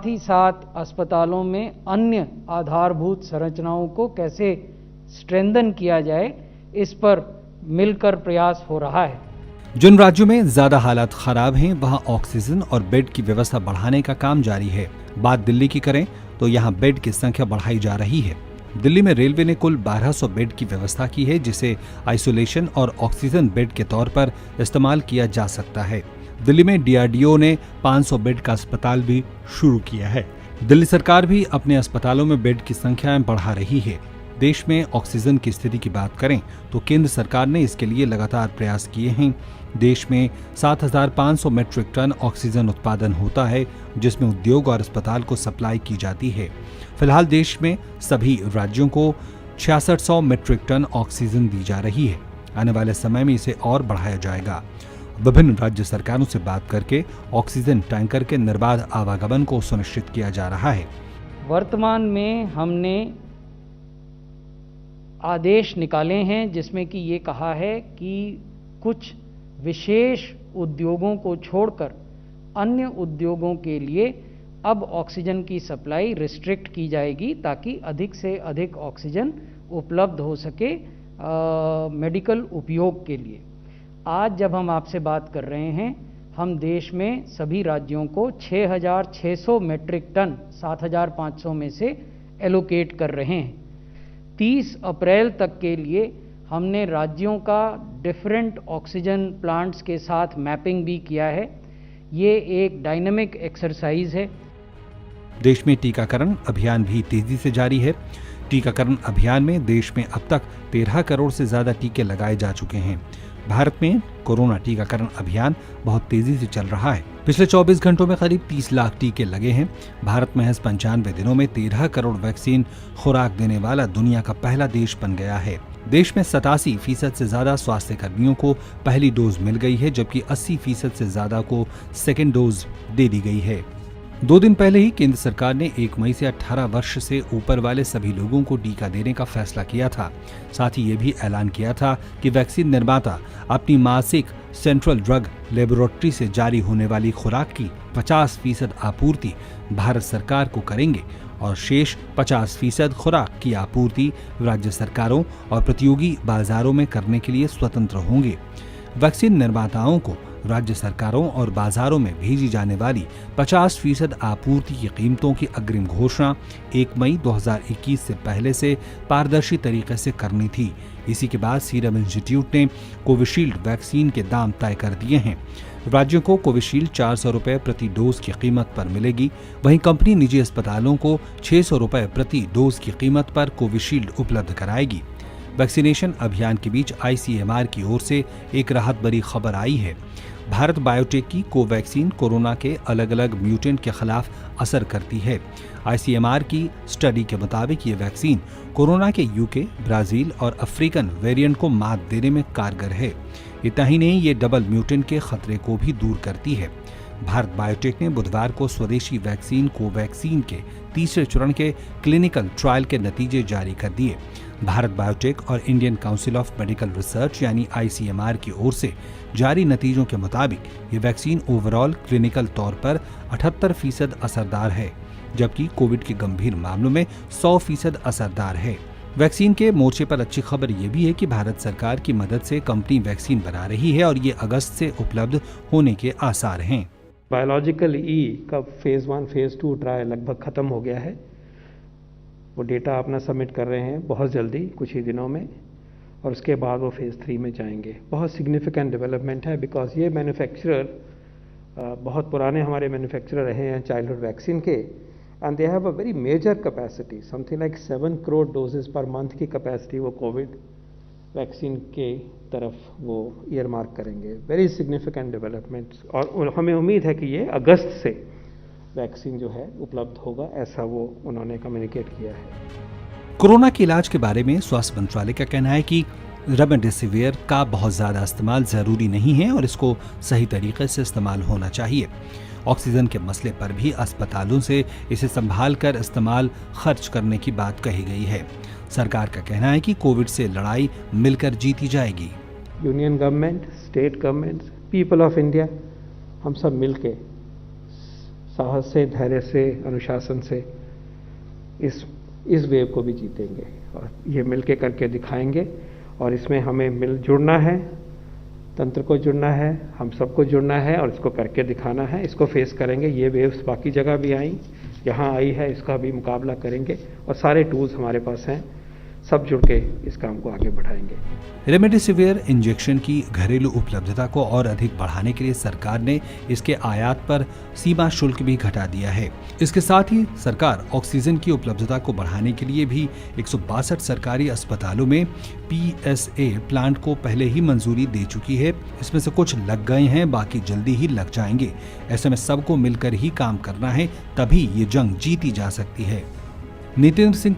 ही साथ अस्पतालों में अन्य आधारभूत संरचनाओं को कैसे स्ट्रेंथन किया जाए, इस पर मिलकर प्रयास हो रहा है। जिन राज्यों में ज्यादा हालात खराब हैं वहां ऑक्सीजन और बेड की व्यवस्था बढ़ाने का काम जारी है। बात दिल्ली की करें तो यहां बेड की संख्या बढ़ाई जा रही है। दिल्ली में रेलवे ने कुल 1200 बेड की व्यवस्था की है, जिसे आइसोलेशन और ऑक्सीजन बेड के तौर पर इस्तेमाल किया जा सकता है। दिल्ली में डीआरडीओ ने 500 बेड का अस्पताल भी शुरू किया है। दिल्ली सरकार भी अपने अस्पतालों में बेड की संख्याएं बढ़ा रही है। देश में ऑक्सीजन की स्थिति की बात करें तो केंद्र सरकार ने इसके लिए लगातार प्रयास किए हैं। देश में 7500 मीट्रिक टन ऑक्सीजन उत्पादन होता है, जिसमें उद्योग और अस्पताल को सप्लाई की जाती है। फिलहाल देश में सभी राज्यों को 6600 मीट्रिक टन ऑक्सीजन दी जा रही है। आने वाले समय में इसे और बढ़ाया जाएगा। विभिन्न राज्य सरकारों से बात करके ऑक्सीजन टैंकर के निर्बाध आवागमन को सुनिश्चित किया जा रहा है। वर्तमान में हमने आदेश निकाले हैं जिसमें कि ये कहा है कि कुछ विशेष उद्योगों को छोड़कर अन्य उद्योगों के लिए अब ऑक्सीजन की सप्लाई रिस्ट्रिक्ट की जाएगी, ताकि अधिक से अधिक ऑक्सीजन उपलब्ध हो सके मेडिकल उपयोग के लिए। आज जब हम आपसे बात कर रहे हैं, हम देश में सभी राज्यों को 6600 मीट्रिक टन 7500 में से एलोकेट कर रहे हैं। 30 अप्रैल तक के लिए हमने राज्यों का डिफरेंट ऑक्सीजन प्लांट्स के साथ मैपिंग भी किया है। ये एक डायनामिक एक्सरसाइज है। देश में टीकाकरण अभियान भी तेजी से जारी है। टीकाकरण अभियान में देश में अब तक 13 करोड़ से ज्यादा टीके लगाए जा चुके हैं। भारत में कोरोना टीकाकरण अभियान बहुत तेजी से चल रहा है। पिछले 24 घंटों में करीब 30 लाख टीके लगे हैं। भारत महज 95 दिनों में 13 करोड़ वैक्सीन खुराक देने वाला दुनिया का पहला देश बन गया है। देश में 87% से ज्यादा स्वास्थ्य कर्मियों को पहली डोज मिल गई है, जबकि 80% से ज्यादा को सेकेंड डोज दे दी गई है। 2 दिन पहले ही केंद्र सरकार ने 1 मई से 18 वर्ष से ऊपर वाले सभी लोगों को टीका देने का फैसला किया था। साथ ही ये भी ऐलान किया था कि वैक्सीन निर्माता अपनी मासिक सेंट्रल ड्रग लेबोरेटरी से जारी होने वाली खुराक की 50% आपूर्ति भारत सरकार को करेंगे और शेष 50% खुराक की आपूर्ति राज्य सरकारों और प्रतियोगी बाजारों में करने के लिए स्वतंत्र होंगे। वैक्सीन निर्माताओं को राज्य सरकारों और बाजारों में भेजी जाने वाली 50% आपूर्ति की कीमतों की अग्रिम घोषणा 1 मई 2021 से पहले से पारदर्शी तरीके से करनी थी। इसी के बाद सीरम इंस्टीट्यूट ने कोविशील्ड वैक्सीन के दाम तय कर दिए हैं। राज्यों को कोविशील्ड 400 रुपए प्रति डोज की कीमत पर मिलेगी। वहीं कंपनी निजी अस्पतालों को 600 रुपए प्रति डोज की कीमत पर कोविशील्ड उपलब्ध कराएगी। वैक्सीनेशन अभियान के बीच आईसीएमआर की ओर से एक राहत भरी खबर आई है। भारत बायोटेक की कोवैक्सीन कोरोना के अलग अलग म्यूटेंट के खिलाफ असर करती है। आईसीएमआर की स्टडी के मुताबिक ये वैक्सीन कोरोना के यूके, ब्राजील और अफ्रीकन वेरिएंट को मात देने में कारगर है। इतना ही नहीं, ये डबल म्यूटेंट के खतरे को भी दूर करती है। भारत बायोटेक ने बुधवार को स्वदेशी वैक्सीन कोवैक्सीन के तीसरे चरण के क्लिनिकल ट्रायल के नतीजे जारी कर दिए। भारत बायोटेक और Indian council of medical research यानी आईसीएमआर की ओर से जारी नतीजों के मुताबिक ये वैक्सीन ओवरऑल क्लिनिकल तौर पर 78% असरदार है, जबकि कोविड के गंभीर मामलों में 100% असरदार है। वैक्सीन के मोर्चे पर अच्छी खबर ये भी है कि भारत सरकार की मदद से कंपनी वैक्सीन बना रही है और ये अगस्त से उपलब्ध होने के आसार हैं। बायोलॉजिकल ई का फेज़ 1 फेज़ 2 ट्रायल लगभग ख़त्म हो गया है। वो डेटा अपना सबमिट कर रहे हैं बहुत जल्दी, कुछ ही दिनों में, और उसके बाद वो फेज़ 3 में जाएंगे। बहुत सिग्निफिकेंट डेवलपमेंट है, बिकॉज ये मैन्युफैक्चरर बहुत पुराने हमारे मैन्युफैक्चरर रहे हैं चाइल्डहुड वैक्सीन के, and they have a very major capacity, something like 7 crore doses per month की कैपेसिटी वो कोविड वैक्सीन के तरफ वो ईयर मार्क करेंगे। वेरी सिग्निफिकेंट डेवलपमेंट, और हमें उम्मीद है कि ये अगस्त से वैक्सीन जो है उपलब्ध होगा, ऐसा वो उन्होंने कम्युनिकेट किया है। कोरोना के इलाज के बारे में स्वास्थ्य मंत्रालय का कहना है कि रेमडेसिविर का बहुत ज्यादा इस्तेमाल जरूरी नहीं है और इसको सही तरीके से इस्तेमाल होना चाहिए। ऑक्सीजन के मसले पर भी अस्पतालों से इसे संभाल कर इस्तेमाल खर्च करने की बात कही गई है। सरकार का कहना है कि कोविड से लड़ाई मिलकर जीती जाएगी। Union government, state government, people of India, हम सब मिलके साहस से, धैर्य से, अनुशासन से इस वेव को भी जीतेंगे और ये मिलके करके दिखाएंगे। और इसमें हमें मिल जुड़ना है, तंत्र को जुड़ना है, हम सबको जुड़ना है और इसको करके दिखाना है। इसको फेस करेंगे। ये वेव्स बाकी जगह भी आई, यहाँ आई है, इसका भी मुकाबला करेंगे और सारे टूल्स हमारे पास हैं, सब जुड़ के इस काम को आगे बढ़ाएंगे। रेमडेसिविर इंजेक्शन की घरेलू उपलब्धता को और अधिक बढ़ाने के लिए सरकार ने इसके आयात पर सीमा शुल्क भी घटा दिया है। इसके साथ ही सरकार ऑक्सीजन की उपलब्धता को बढ़ाने के लिए भी 162 सरकारी अस्पतालों में PSA प्लांट को पहले ही मंजूरी दे चुकी है। इसमें से कुछ लग गए हैं, बाकी जल्दी ही लग जाएंगे। ऐसे में सबको मिलकर ही काम करना है, तभी ये जंग जीती जा सकती है। नितेंद्र सिंह